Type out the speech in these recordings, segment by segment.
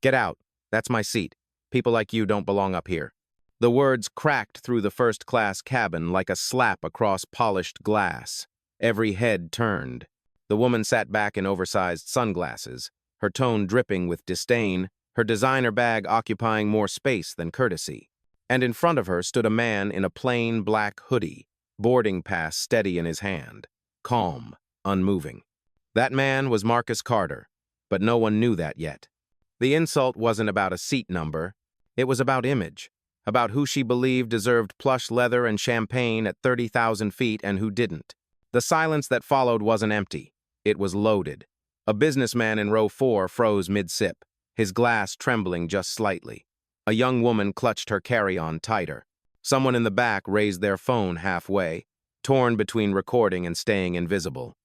Get out. That's my seat. People like you don't belong up here. The words cracked through the first-class cabin like a slap across polished glass. Every head turned. The woman sat back in oversized sunglasses, her tone dripping with disdain, her designer bag occupying more space than courtesy. And in front of her stood a man in a plain black hoodie, boarding pass steady in his hand, calm, unmoving. That man was Marcus Carter, but no one knew that yet. The insult wasn't about a seat number. It was about image, about who she believed deserved plush leather and champagne at 30,000 feet and who didn't. The silence that followed wasn't empty. It was loaded. A businessman in row 4 froze mid-sip, his glass trembling just slightly. A young woman clutched her carry-on tighter. Someone in the back raised their phone halfway, torn between recording and staying invisible.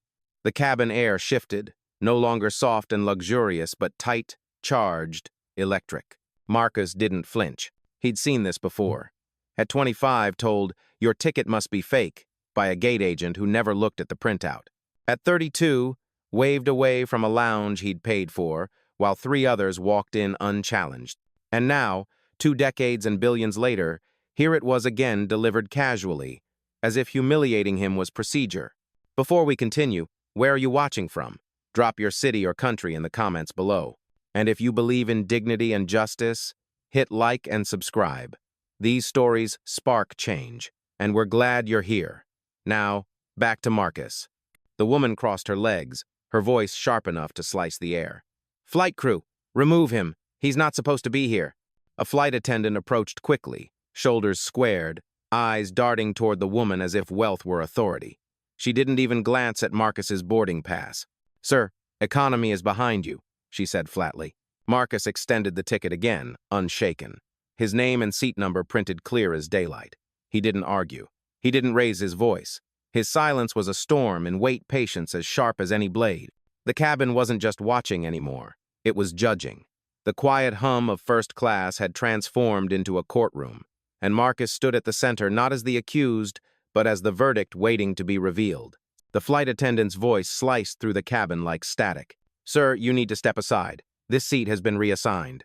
The cabin air shifted, no longer soft and luxurious, but tight, charged, electric. Marcus didn't flinch. He'd seen this before. At 25, told, "Your ticket must be fake," by a gate agent who never looked at the printout. At 32, waved away from a lounge he'd paid for, while 3 others walked in unchallenged. And now, 2 decades and billions later, here it was again delivered casually, as if humiliating him was procedure. Before we continue, where are you watching from? Drop your city or country in the comments below. And if you believe in dignity and justice, hit like and subscribe. These stories spark change, and we're glad you're here. Now, back to Marcus. The woman crossed her legs, her voice sharp enough to slice the air. "Flight crew, remove him. He's not supposed to be here." A flight attendant approached quickly, shoulders squared, eyes darting toward the woman as if wealth were authority. She didn't even glance at Marcus's boarding pass. "Sir, economy is behind you," she said flatly. Marcus extended the ticket again, unshaken. His name and seat number printed clear as daylight. He didn't argue. He didn't raise his voice. His silence was a storm in wait patience as sharp as any blade. The cabin wasn't just watching anymore. It was judging. The quiet hum of first class had transformed into a courtroom, and Marcus stood at the center not as the accused, but as the verdict waiting to be revealed. The flight attendant's voice sliced through the cabin like static. "Sir, you need to step aside. This seat has been reassigned."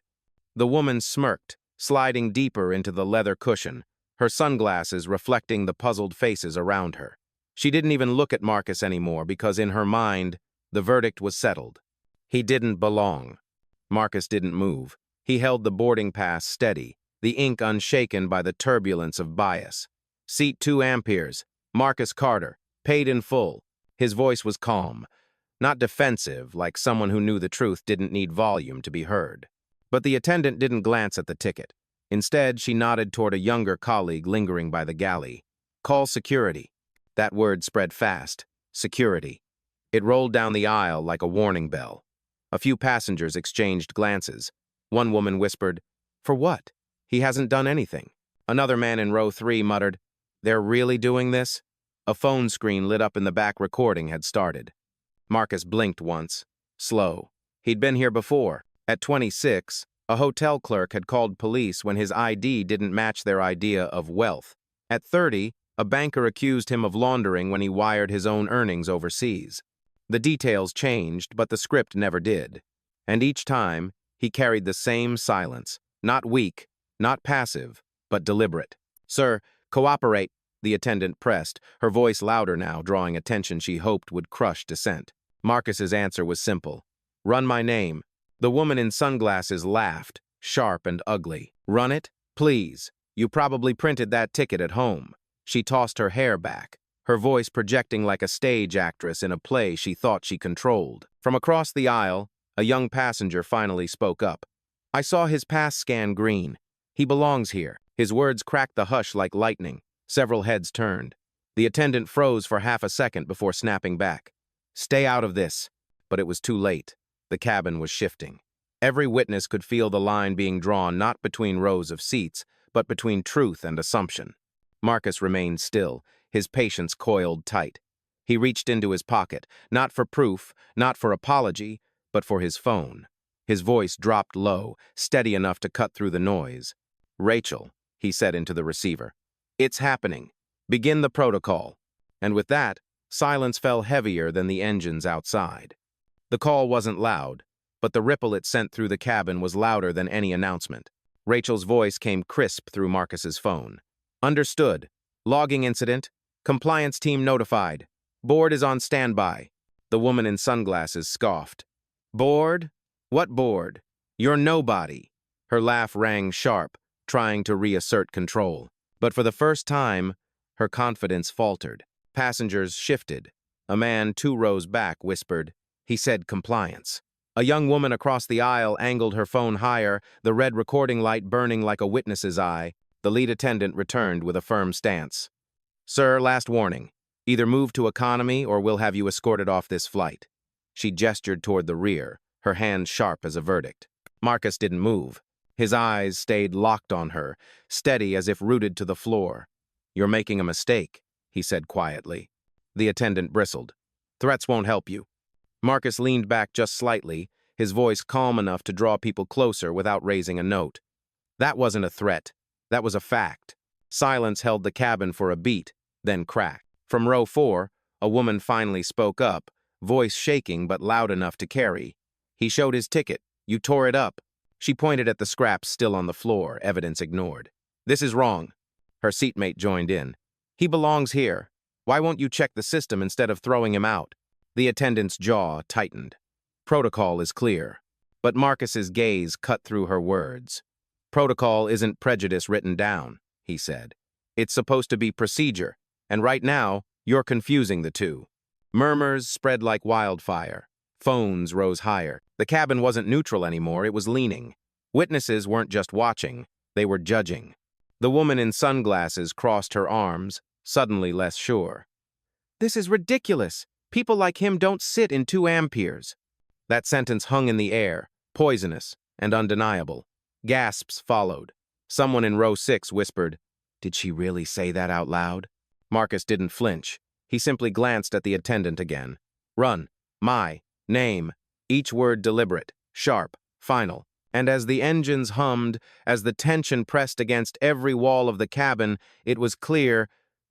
The woman smirked, sliding deeper into the leather cushion, her sunglasses reflecting the puzzled faces around her. She didn't even look at Marcus anymore because in her mind, the verdict was settled. He didn't belong. Marcus didn't move. He held the boarding pass steady, the ink unshaken by the turbulence of bias. "Seat 2 amperes, Marcus Carter, paid in full." His voice was calm, not defensive, like someone who knew the truth didn't need volume to be heard. But the attendant didn't glance at the ticket. Instead, she nodded toward a younger colleague lingering by the galley. "Call security." That word spread fast. Security. It rolled down the aisle like a warning bell. A few passengers exchanged glances. One woman whispered, "For what? He hasn't done anything." Another man in row 3 muttered, "They're really doing this?" A phone screen lit up in the back recording had started. Marcus blinked once. Slow. He'd been here before. At 26, a hotel clerk had called police when his ID didn't match their idea of wealth. At 30, a banker accused him of laundering when he wired his own earnings overseas. The details changed, but the script never did. And each time, he carried the same silence. Not weak, not passive, but deliberate. "Sir, cooperate," the attendant pressed, her voice louder now, drawing attention she hoped would crush dissent. Marcus's answer was simple. "Run my name." The woman in sunglasses laughed, sharp and ugly. "Run it? Please. You probably printed that ticket at home." She tossed her hair back, her voice projecting like a stage actress in a play she thought she controlled. From across the aisle, a young passenger finally spoke up. "I saw his pass scan green. He belongs here." His words cracked the hush like lightning. Several heads turned. The attendant froze for half a second before snapping back. "Stay out of this." But it was too late. The cabin was shifting. Every witness could feel the line being drawn not between rows of seats, but between truth and assumption. Marcus remained still, his patience coiled tight. He reached into his pocket, not for proof, not for apology, but for his phone. His voice dropped low, steady enough to cut through the noise. "Rachel," he said into the receiver. "It's happening. Begin the protocol." And with that, silence fell heavier than the engines outside. The call wasn't loud, but the ripple it sent through the cabin was louder than any announcement. Rachel's voice came crisp through Marcus's phone. Understood. Logging incident. Compliance team notified. Board is on standby. The woman in sunglasses scoffed. Board? What board? You're nobody. Her laugh rang sharp, trying to reassert control. But for the first time, her confidence faltered. Passengers shifted. A man 2 rows back whispered. He said compliance. A young woman across the aisle angled her phone higher, the red recording light burning like a witness's eye. The lead attendant returned with a firm stance. Sir, last warning. Either move to economy or we'll have you escorted off this flight. She gestured toward the rear, her hand sharp as a verdict. Marcus didn't move. His eyes stayed locked on her, steady as if rooted to the floor. You're making a mistake, he said quietly. The attendant bristled. Threats won't help you. Marcus leaned back just slightly, his voice calm enough to draw people closer without raising a note. That wasn't a threat. That was a fact. Silence held the cabin for a beat, then cracked. From row 4, a woman finally spoke up, voice shaking but loud enough to carry. He showed his ticket. You tore it up. She pointed at the scraps still on the floor, evidence ignored. This is wrong. Her seatmate joined in. He belongs here. Why won't you check the system instead of throwing him out? The attendant's jaw tightened. Protocol is clear. But Marcus's gaze cut through her words. Protocol isn't prejudice written down, he said. It's supposed to be procedure, and right now, you're confusing the two. Murmurs spread like wildfire. Phones rose higher. The cabin wasn't neutral anymore, it was leaning. Witnesses weren't just watching, they were judging. The woman in sunglasses crossed her arms, suddenly less sure. This is ridiculous. People like him don't sit in 2 amperes. That sentence hung in the air, poisonous and undeniable. Gasps followed. Someone in row 6 whispered, Did she really say that out loud? Marcus didn't flinch. He simply glanced at the attendant again. Run. My. Name. Each word deliberate, sharp, final. And as the engines hummed, as the tension pressed against every wall of the cabin, it was clear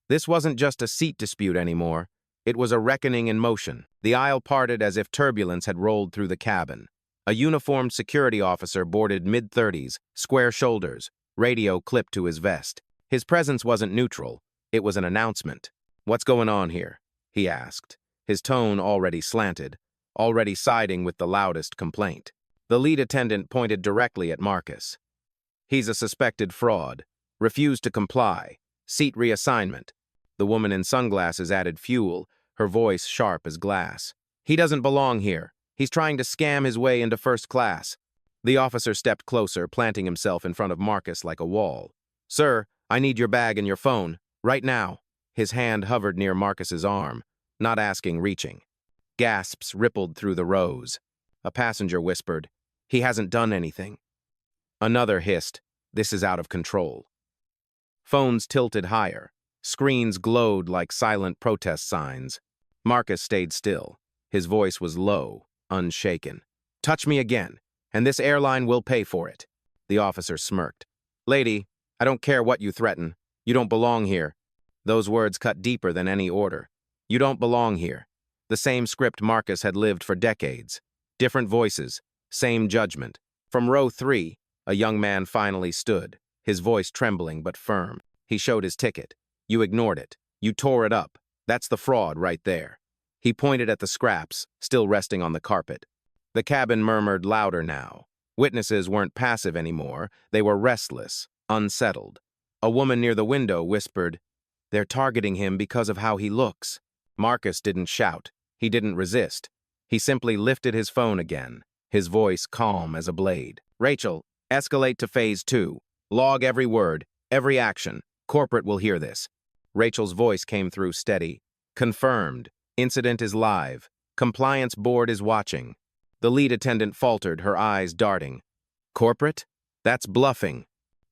this wasn't just a seat dispute anymore. It was a reckoning in motion. The aisle parted as if turbulence had rolled through the cabin. A uniformed security officer boarded mid-30s, square shoulders, radio clipped to his vest. His presence wasn't neutral. It was an announcement. What's going on here? He asked, his tone already slanted, already siding with the loudest complaint. The lead attendant pointed directly at Marcus. He's a suspected fraud. Refused to comply. Seat reassignment. The woman in sunglasses added fuel, her voice sharp as glass. He doesn't belong here. He's trying to scam his way into first class. The officer stepped closer, planting himself in front of Marcus like a wall. Sir, I need your bag and your phone. Right now. His hand hovered near Marcus's arm, not asking, reaching. Gasps rippled through the rows. A passenger whispered, He hasn't done anything. Another hissed, This is out of control. Phones tilted higher. Screens glowed like silent protest signs. Marcus stayed still. His voice was low, unshaken. Touch me again, and this airline will pay for it. The officer smirked. Lady, I don't care what you threaten. You don't belong here. Those words cut deeper than any order. You don't belong here. The same script Marcus had lived for decades. Different voices, same judgment. From row 3, a young man finally stood, his voice trembling but firm. He showed his ticket. You ignored it. You tore it up. That's the fraud right there. He pointed at the scraps, still resting on the carpet. The cabin murmured louder now. Witnesses weren't passive anymore. They were restless, unsettled. A woman near the window whispered, They're targeting him because of how he looks. Marcus didn't shout. He didn't resist. He simply lifted his phone again, his voice calm as a blade. Rachel, escalate to phase 2. Log every word, every action. Corporate will hear this. Rachel's voice came through steady. Confirmed. Incident is live. Compliance board is watching. The lead attendant faltered, her eyes darting. Corporate? That's bluffing.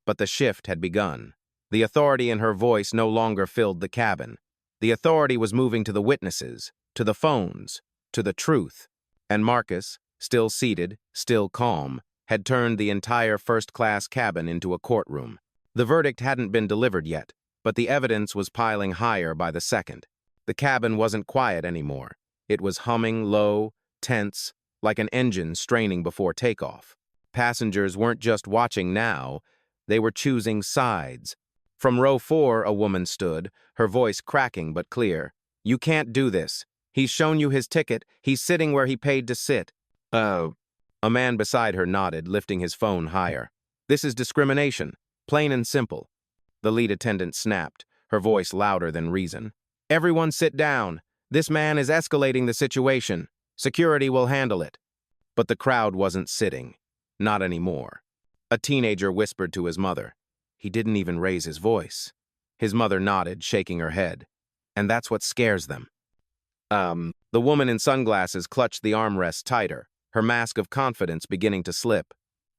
But the shift had begun. The authority in her voice no longer filled the cabin. The authority was moving to the witnesses, to the phones, to the truth. And Marcus, still seated, still calm, had turned the entire first-class cabin into a courtroom. The verdict hadn't been delivered yet, but the evidence was piling higher by the second. The cabin wasn't quiet anymore. It was humming low, tense, like an engine straining before takeoff. Passengers weren't just watching now, they were choosing sides. From row 4, a woman stood, her voice cracking but clear. "You can't do this. He's shown you his ticket. He's sitting where he paid to sit." "Oh." A man beside her nodded, lifting his phone higher. "This is discrimination, plain and simple." The lead attendant snapped, her voice louder than reason. "Everyone sit down. This man is escalating the situation. Security will handle it." But the crowd wasn't sitting. Not anymore. A teenager whispered to his mother. He didn't even raise his voice. His mother nodded, shaking her head. And that's what scares them. The woman in sunglasses clutched the armrest tighter, her mask of confidence beginning to slip.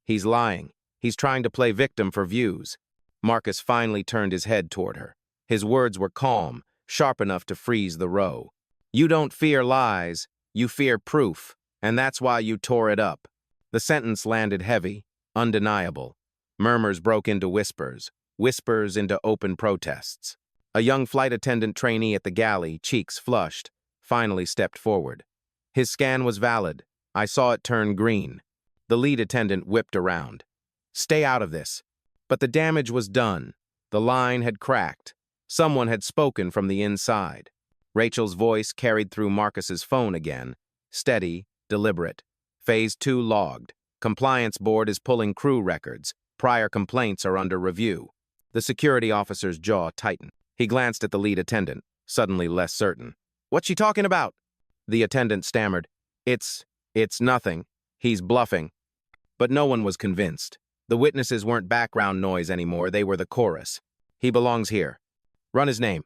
"He's lying. He's trying to play victim for views." Marcus finally turned his head toward her. His words were calm, sharp enough to freeze the row. "You don't fear lies, you fear proof, and that's why you tore it up." The sentence landed heavy, undeniable. Murmurs broke into whispers, whispers into open protests. A young flight attendant trainee at the galley, cheeks flushed, finally stepped forward. His scan was valid. I saw it turn green. The lead attendant whipped around. "Stay out of this." But the damage was done. The line had cracked. Someone had spoken from the inside. Rachel's voice carried through Marcus's phone again. Steady, deliberate. Phase 2 logged. Compliance board is pulling crew records. Prior complaints are under review. The security officer's jaw tightened. He glanced at the lead attendant, suddenly less certain. "What's she talking about?" The attendant stammered. It's nothing. He's bluffing." But no one was convinced. The witnesses weren't background noise anymore, they were the chorus. "He belongs here. Run his name."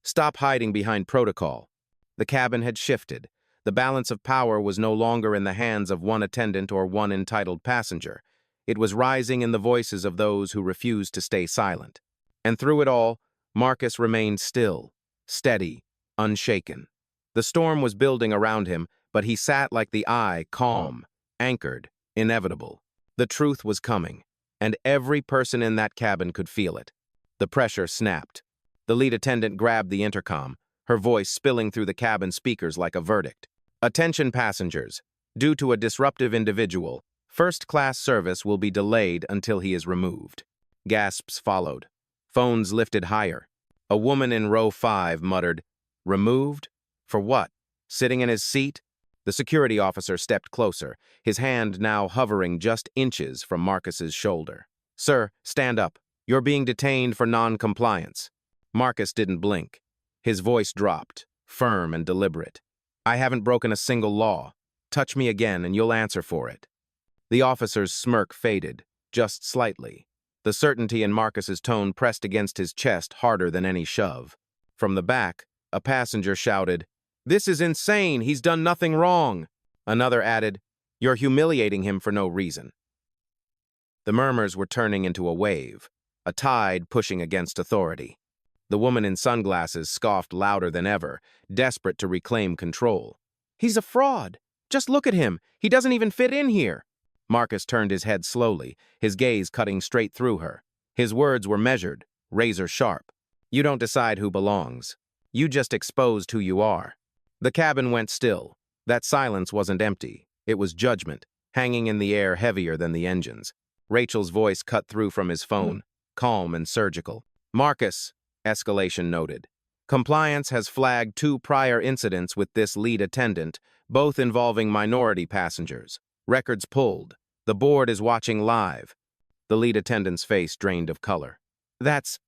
Stop hiding behind protocol. The cabin had shifted. The balance of power was no longer in the hands of one attendant or one entitled passenger. It was rising in the voices of those who refused to stay silent. And through it all, Marcus remained still, steady, unshaken. The storm was building around him, but he sat like the eye, calm, anchored, inevitable. The truth was coming, and every person in that cabin could feel it. The pressure snapped. The lead attendant grabbed the intercom, her voice spilling through the cabin speakers like a verdict. "Attention passengers. Due to a disruptive individual, first-class service will be delayed until he is removed." Gasps followed. Phones lifted higher. A woman in row 5 muttered, "Removed? For what? Sitting in his seat?" The security officer stepped closer, his hand now hovering just inches from Marcus's shoulder. "Sir, stand up. You're being detained for non-compliance." Marcus didn't blink. His voice dropped, firm and deliberate. "I haven't broken a single law. Touch me again and you'll answer for it." The officer's smirk faded, just slightly. The certainty in Marcus's tone pressed against his chest harder than any shove. From the back, a passenger shouted, "This is insane! He's done nothing wrong!" Another added, "You're humiliating him for no reason." The murmurs were turning into a wave, a tide pushing against authority. The woman in sunglasses scoffed louder than ever, desperate to reclaim control. "He's a fraud! Just look at him! He doesn't even fit in here!" Marcus turned his head slowly, his gaze cutting straight through her. His words were measured, razor sharp. "You don't decide who belongs. You just exposed who you are." The cabin went still. That silence wasn't empty. It was judgment, hanging in the air heavier than the engines. Rachel's voice cut through from his phone, calm and surgical. "Marcus," escalation noted. "Compliance has flagged 2 prior incidents with this lead attendant, both involving minority passengers. Records pulled. The board is watching live." The lead attendant's face drained of color. That's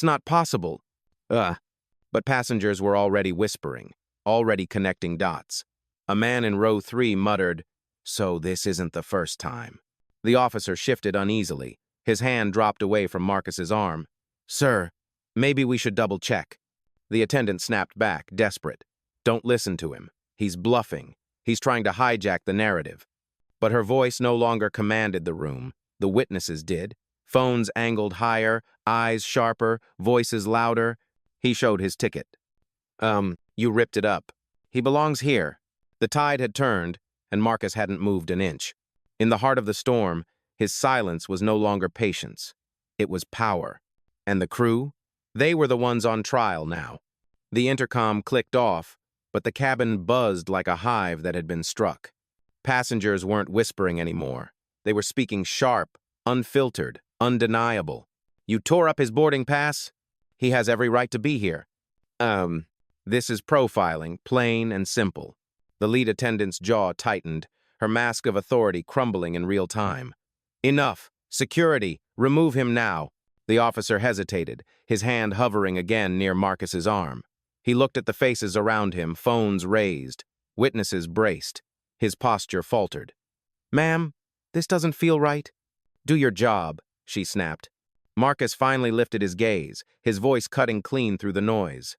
not possible." But passengers were already whispering, already connecting dots. A man in row 3 muttered, "So this isn't the first time." The officer shifted uneasily. His hand dropped away from Marcus's arm. "Sir, maybe we should double-check." The attendant snapped back, desperate. "Don't listen to him. He's bluffing. He's trying to hijack the narrative." But her voice no longer commanded the room. The witnesses did. Phones angled higher, eyes sharper, voices louder. He showed his ticket. You ripped it up. He belongs here." The tide had turned, and Marcus hadn't moved an inch. In the heart of the storm, his silence was no longer patience. It was power. And the crew? They were the ones on trial now. The intercom clicked off, but the cabin buzzed like a hive that had been struck. Passengers weren't whispering anymore. They were speaking sharp, unfiltered, undeniable. You tore up his boarding pass? He has every right to be here. This is profiling, plain and simple. The lead attendant's jaw tightened, her mask of authority crumbling in real time. Enough! Security! Remove him now! The officer hesitated, his hand hovering again near Marcus's arm. He looked at the faces around him, phones raised, witnesses braced. His posture faltered. "Ma'am, this doesn't feel right." "Do your job," she snapped. Marcus finally lifted his gaze, his voice cutting clean through the noise.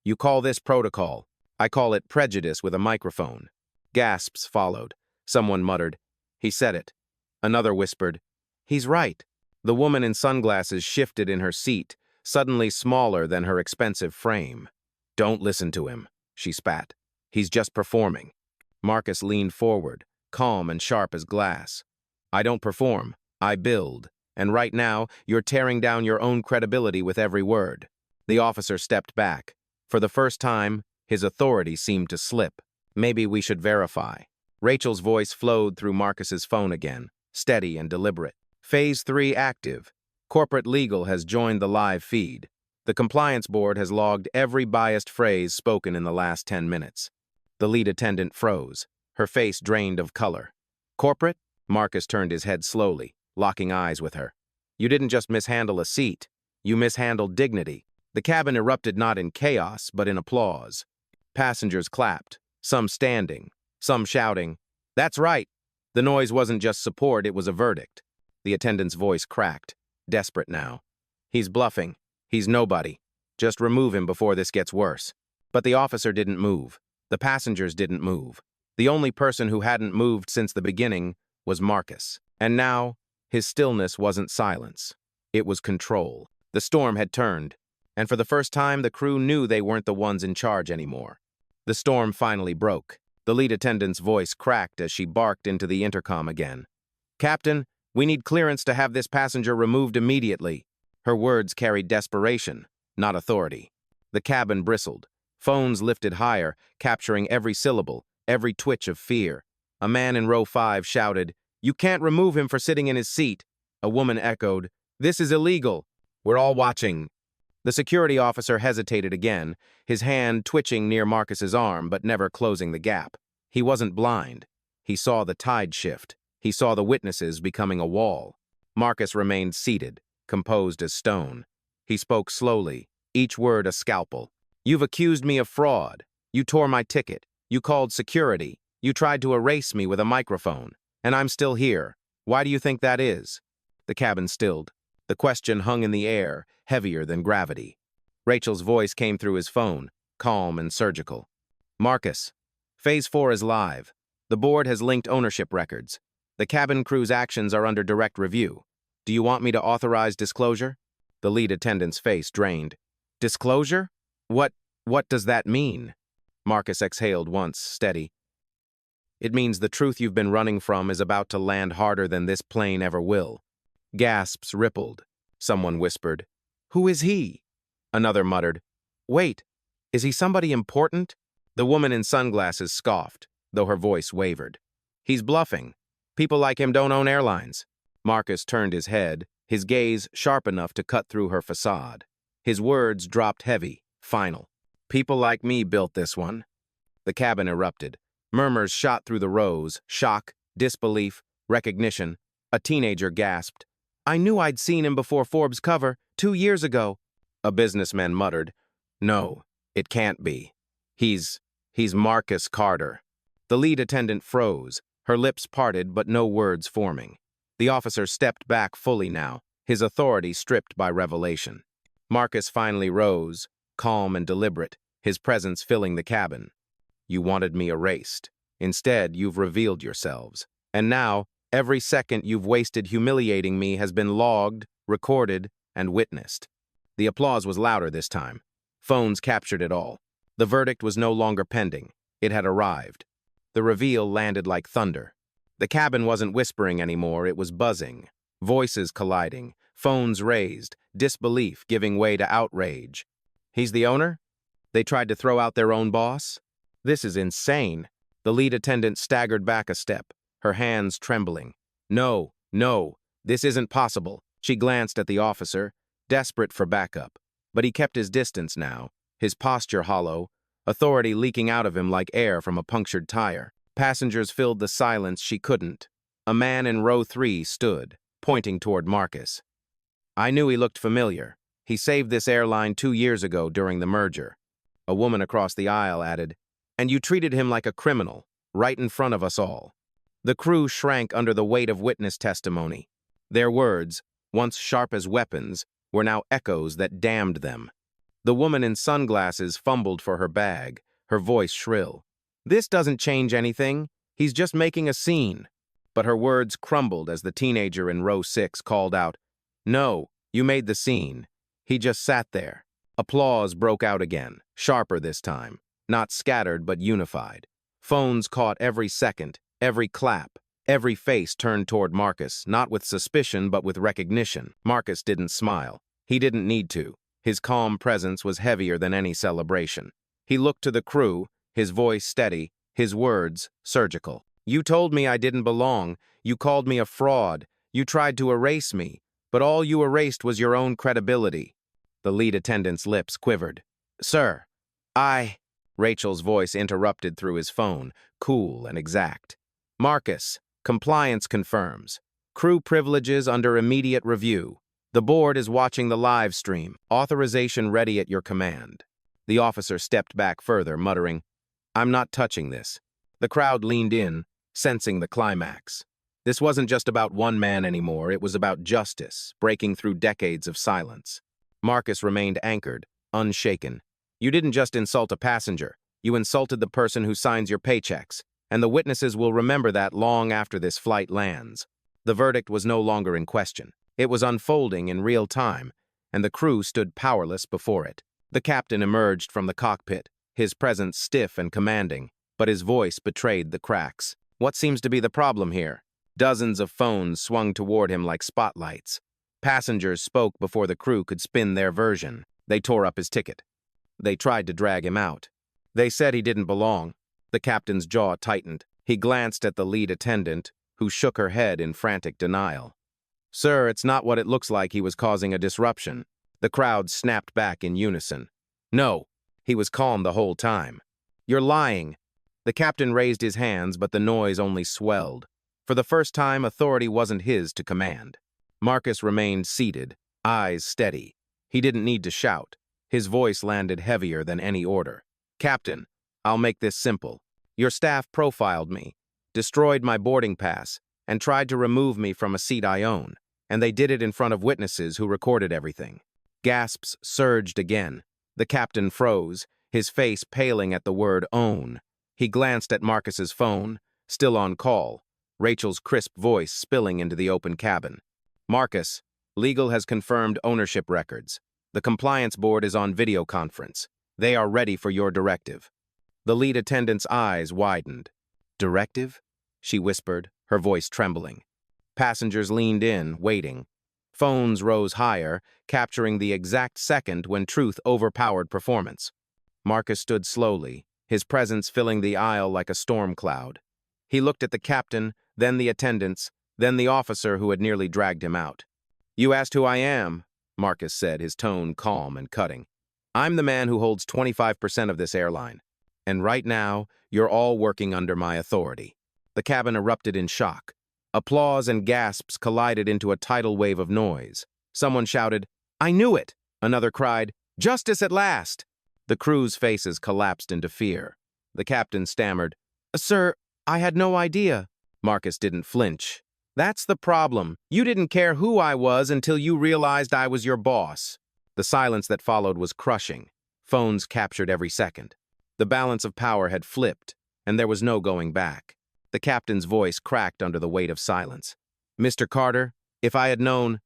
"You call this protocol. I call it prejudice with a microphone." Gasps followed. Someone muttered, "He said it." Another whispered, "He's right." The woman in sunglasses shifted in her seat, suddenly smaller than her expensive frame. "Don't listen to him," she spat. "He's just performing." Marcus leaned forward, calm and sharp as glass. "I don't perform, I build. And right now, you're tearing down your own credibility with every word." The officer stepped back. For the first time, his authority seemed to slip. "Maybe we should verify." Rachel's voice flowed through Marcus's phone again, steady and deliberate. "Phase 3 active. Corporate legal has joined the live feed. The compliance board has logged every biased phrase spoken in the last 10 minutes. The lead attendant froze, her face drained of color. "Corporate?" Marcus turned his head slowly, locking eyes with her. "You didn't just mishandle a seat. You mishandled dignity." The cabin erupted not in chaos, but in applause. Passengers clapped, some standing, some shouting, "That's right." The noise wasn't just support, it was a verdict. The attendant's voice cracked, desperate now. "He's bluffing. He's nobody. Just remove him before this gets worse." But the officer didn't move. The passengers didn't move. The only person who hadn't moved since the beginning was Marcus. And now, his stillness wasn't silence. It was control. The storm had turned, and for the first time the crew knew they weren't the ones in charge anymore. The storm finally broke. The lead attendant's voice cracked as she barked into the intercom again. "Captain, we need clearance to have this passenger removed immediately." Her words carried desperation, not authority. The cabin bristled. Phones lifted higher, capturing every syllable, every twitch of fear. A man in row 5 shouted, "You can't remove him for sitting in his seat." A woman echoed, "This is illegal." "We're all watching." The security officer hesitated again, his hand twitching near Marcus's arm but never closing the gap. He wasn't blind. He saw the tide shift. He saw the witnesses becoming a wall. Marcus remained seated, composed as stone. He spoke slowly, each word a scalpel. "You've accused me of fraud. You tore my ticket. You called security. You tried to erase me with a microphone. And I'm still here. Why do you think that is?" The cabin stilled. The question hung in the air, heavier than gravity. Rachel's voice came through his phone, calm and surgical. "Marcus, Phase 4 is live. The board has linked ownership records. The cabin crew's actions are under direct review. Do you want me to authorize disclosure?" The lead attendant's face drained. "Disclosure? What does that mean?" Marcus exhaled once, steady. "It means the truth you've been running from is about to land harder than this plane ever will." Gasps rippled. Someone whispered, "Who is he?" Another muttered, "Wait, is he somebody important?" The woman in sunglasses scoffed, though her voice wavered. "He's bluffing. People like him don't own airlines." Marcus turned his head, his gaze sharp enough to cut through her facade. His words dropped heavy, final. "People like me built this one." The cabin erupted. Murmurs shot through the rows, shock, disbelief, recognition. A teenager gasped, "I knew I'd seen him before Forbes' cover, 2 years ago." A businessman muttered, "No, it can't be. He's Marcus Carter." The lead attendant froze, her lips parted but no words forming. The officer stepped back fully now, his authority stripped by revelation. Marcus finally rose, calm and deliberate, his presence filling the cabin. "You wanted me erased. Instead, you've revealed yourselves. And now, every second you've wasted humiliating me has been logged, recorded, and witnessed." The applause was louder this time. Phones captured it all. The verdict was no longer pending. It had arrived. The reveal landed like thunder. The cabin wasn't whispering anymore, it was buzzing. Voices colliding, phones raised, disbelief giving way to outrage. "He's the owner? They tried to throw out their own boss? This is insane." The lead attendant staggered back a step, her hands trembling. No, no, this isn't possible. She glanced at the officer, desperate for backup. But he kept his distance now, his posture hollow, authority leaking out of him like air from a punctured tire. Passengers filled the silence she couldn't. A man in row 3 stood, pointing toward Marcus. I knew he looked familiar. He saved this airline 2 years ago during the merger. A woman across the aisle added, and you treated him like a criminal, right in front of us all. The crew shrank under the weight of witness testimony. Their words, once sharp as weapons, were now echoes that damned them. The woman in sunglasses fumbled for her bag, her voice shrill. This doesn't change anything. He's just making a scene. But her words crumbled as the teenager in row 6 called out, no, you made the scene. He just sat there. Applause broke out again, sharper this time, not scattered but unified. Phones caught every second, every clap, every face turned toward Marcus, not with suspicion but with recognition. Marcus didn't smile. He didn't need to. His calm presence was heavier than any celebration. He looked to the crew, his voice steady, his words surgical. You told me I didn't belong. You called me a fraud. You tried to erase me. But all you erased was your own credibility. The lead attendant's lips quivered. Sir, Rachel's voice interrupted through his phone, cool and exact. Marcus, compliance confirms. Crew privileges under immediate review. The board is watching the live stream. Authorization ready at your command. The officer stepped back further, muttering, I'm not touching this. The crowd leaned in, sensing the climax. This wasn't just about one man anymore, it was about justice, breaking through decades of silence. Marcus remained anchored, unshaken. You didn't just insult a passenger, you insulted the person who signs your paychecks, and the witnesses will remember that long after this flight lands. The verdict was no longer in question. It was unfolding in real time, and the crew stood powerless before it. The captain emerged from the cockpit, his presence stiff and commanding, but his voice betrayed the cracks. What seems to be the problem here? Dozens of phones swung toward him like spotlights. Passengers spoke before the crew could spin their version. They tore up his ticket. They tried to drag him out. They said he didn't belong. The captain's jaw tightened. He glanced at the lead attendant, who shook her head in frantic denial. Sir, it's not what it looks like. He was causing a disruption. The crowd snapped back in unison. No, he was calm the whole time. You're lying. The captain raised his hands, but the noise only swelled. For the first time, authority wasn't his to command. Marcus remained seated, eyes steady. He didn't need to shout. His voice landed heavier than any order. Captain, I'll make this simple. Your staff profiled me, destroyed my boarding pass, and tried to remove me from a seat I own. And they did it in front of witnesses who recorded everything. Gasps surged again. The captain froze, his face paling at the word own. He glanced at Marcus's phone, still on call, Rachel's crisp voice spilling into the open cabin. Marcus, legal has confirmed ownership records. The compliance board is on video conference. They are ready for your directive. The lead attendant's eyes widened. Directive? She whispered, her voice trembling. Passengers leaned in, waiting. Phones rose higher, capturing the exact second when truth overpowered performance. Marcus stood slowly, his presence filling the aisle like a storm cloud. He looked at the captain, then the attendants, then the officer who had nearly dragged him out. You asked who I am, Marcus said, his tone calm and cutting. I'm the man who holds 25% of this airline. And right now, you're all working under my authority. The cabin erupted in shock. Applause and gasps collided into a tidal wave of noise. Someone shouted, I knew it! Another cried, Justice at last! The crew's faces collapsed into fear. The captain stammered, Sir, I had no idea. Marcus didn't flinch. That's the problem. You didn't care who I was until you realized I was your boss. The silence that followed was crushing. Phones captured every second. The balance of power had flipped, and there was no going back. The captain's voice cracked under the weight of silence. Mr. Carter, if I had known...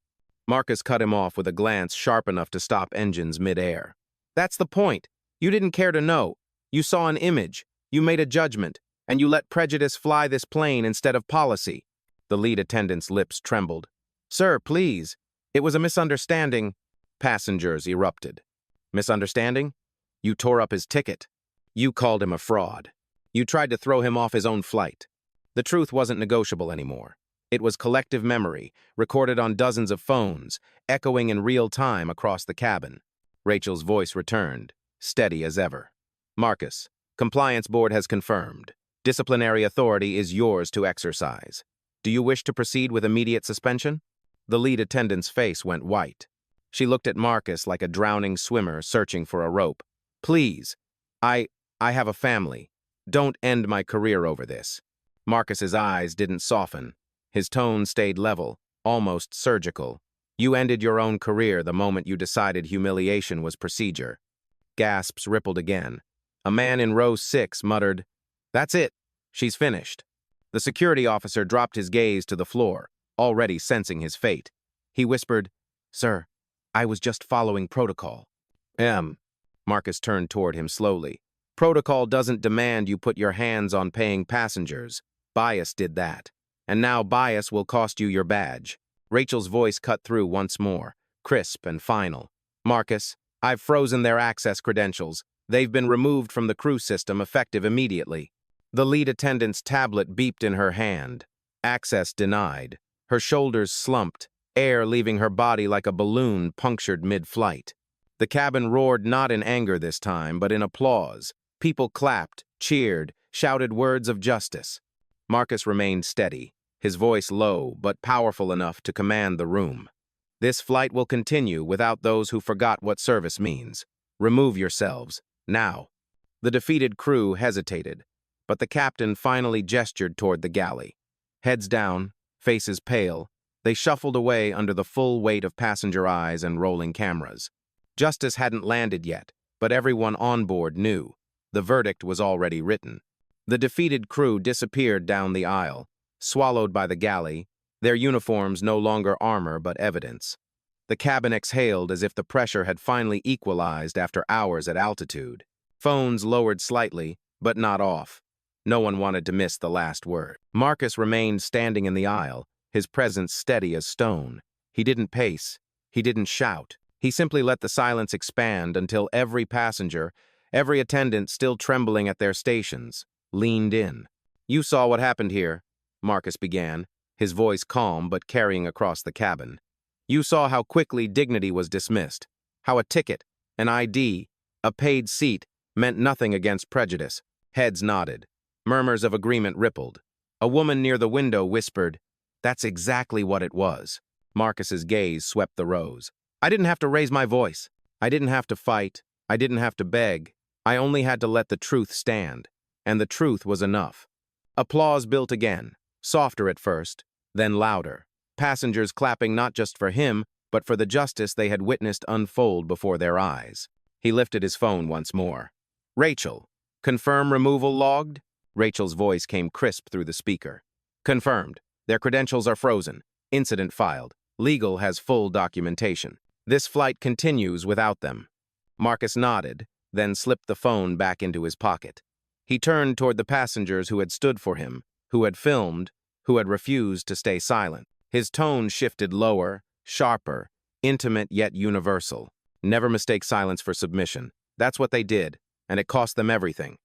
Marcus cut him off with a glance sharp enough to stop engines mid-air. That's the point. You didn't care to know. You saw an image. You made a judgment. And you let prejudice fly this plane instead of policy. The lead attendant's lips trembled. Sir, please. It was a misunderstanding. Passengers erupted. Misunderstanding? You tore up his ticket. You called him a fraud. You tried to throw him off his own flight. The truth wasn't negotiable anymore. It was collective memory, recorded on dozens of phones, echoing in real time across the cabin. Rachel's voice returned, steady as ever. Marcus, Compliance Board has confirmed. Disciplinary authority is yours to exercise. Do you wish to proceed with immediate suspension? The lead attendant's face went white. She looked at Marcus like a drowning swimmer searching for a rope. Please, I have a family. Don't end my career over this. Marcus's eyes didn't soften. His tone stayed level, almost surgical. You ended your own career the moment you decided humiliation was procedure. Gasps rippled again. A man in row 6 muttered, "That's it. She's finished." The security officer dropped his gaze to the floor, already sensing his fate. He whispered, "Sir, I was just following protocol." Marcus turned toward him slowly. Protocol doesn't demand you put your hands on paying passengers. Bias did that. And now bias will cost you your badge. Rachel's voice cut through once more, crisp and final. Marcus, I've frozen their access credentials. They've been removed from the crew system effective immediately. The lead attendant's tablet beeped in her hand. Access denied. Her shoulders slumped, air leaving her body like a balloon punctured mid-flight. The cabin roared not in anger this time, but in applause. People clapped, cheered, shouted words of justice. Marcus remained steady, his voice low but powerful enough to command the room. This flight will continue without those who forgot what service means. Remove yourselves, now. The defeated crew hesitated, but the captain finally gestured toward the galley. Heads down, faces pale, they shuffled away under the full weight of passenger eyes and rolling cameras. Justice hadn't landed yet, but everyone on board knew. The verdict was already written. The defeated crew disappeared down the aisle, swallowed by the galley, their uniforms no longer armor but evidence. The cabin exhaled as if the pressure had finally equalized after hours at altitude. Phones lowered slightly, but not off. No one wanted to miss the last word. Marcus remained standing in the aisle, his presence steady as stone. He didn't pace. He didn't shout. He simply let the silence expand until every passenger, every attendant still trembling at their stations, leaned in. You saw what happened here, Marcus began, his voice calm but carrying across the cabin. You saw how quickly dignity was dismissed, how a ticket, an ID, a paid seat meant nothing against prejudice. Heads nodded. Murmurs of agreement rippled. A woman near the window whispered, "That's exactly what it was." Marcus's gaze swept the rows. I didn't have to raise my voice. I didn't have to fight. I didn't have to beg. I only had to let the truth stand. And the truth was enough. Applause built again, softer at first, then louder. Passengers clapping not just for him, but for the justice they had witnessed unfold before their eyes. He lifted his phone once more. Rachel, confirm removal logged? Rachel's voice came crisp through the speaker. Confirmed. Their credentials are frozen. Incident filed. Legal has full documentation. This flight continues without them. Marcus nodded, then slipped the phone back into his pocket. He turned toward the passengers who had stood for him, who had filmed, who had refused to stay silent. His tone shifted lower, sharper, intimate yet universal. Never mistake silence for submission. That's what they did, and it cost them everything.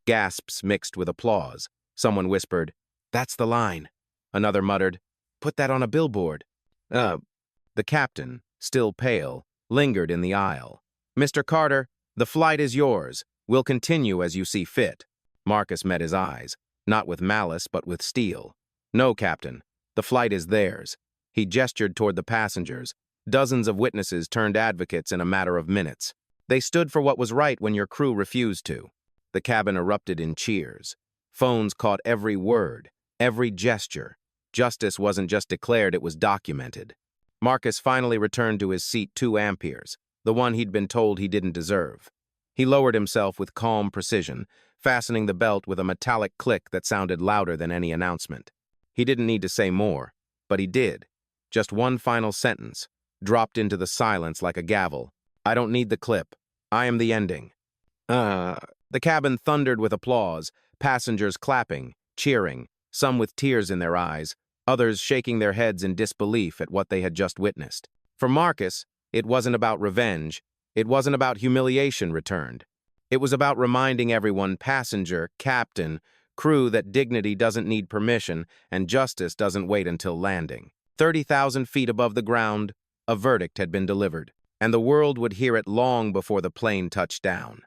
Gasps mixed with applause. Someone whispered, "That's the line." Another muttered, "Put that on a billboard." The captain, still pale, lingered in the aisle. "Mr. Carter, the flight is yours. We'll continue as you see fit." Marcus met his eyes, not with malice but with steel. "No, Captain. The flight is theirs." He gestured toward the passengers. Dozens of witnesses turned advocates in a matter of minutes. They stood for what was right when your crew refused to. The cabin erupted in cheers. Phones caught every word, every gesture. Justice wasn't just declared, it was documented. Marcus finally returned to his seat 2 amperes, the one he'd been told he didn't deserve. He lowered himself with calm precision, fastening the belt with a metallic click that sounded louder than any announcement. He didn't need to say more, but he did. Just one final sentence, dropped into the silence like a gavel. I don't need the clip. I am the ending. The cabin thundered with applause, passengers clapping, cheering, some with tears in their eyes, others shaking their heads in disbelief at what they had just witnessed. For Marcus, it wasn't about revenge. It wasn't about humiliation returned. It was about reminding everyone, passenger, captain, crew, that dignity doesn't need permission and justice doesn't wait until landing. 30,000 feet above the ground, a verdict had been delivered, and the world would hear it long before the plane touched down.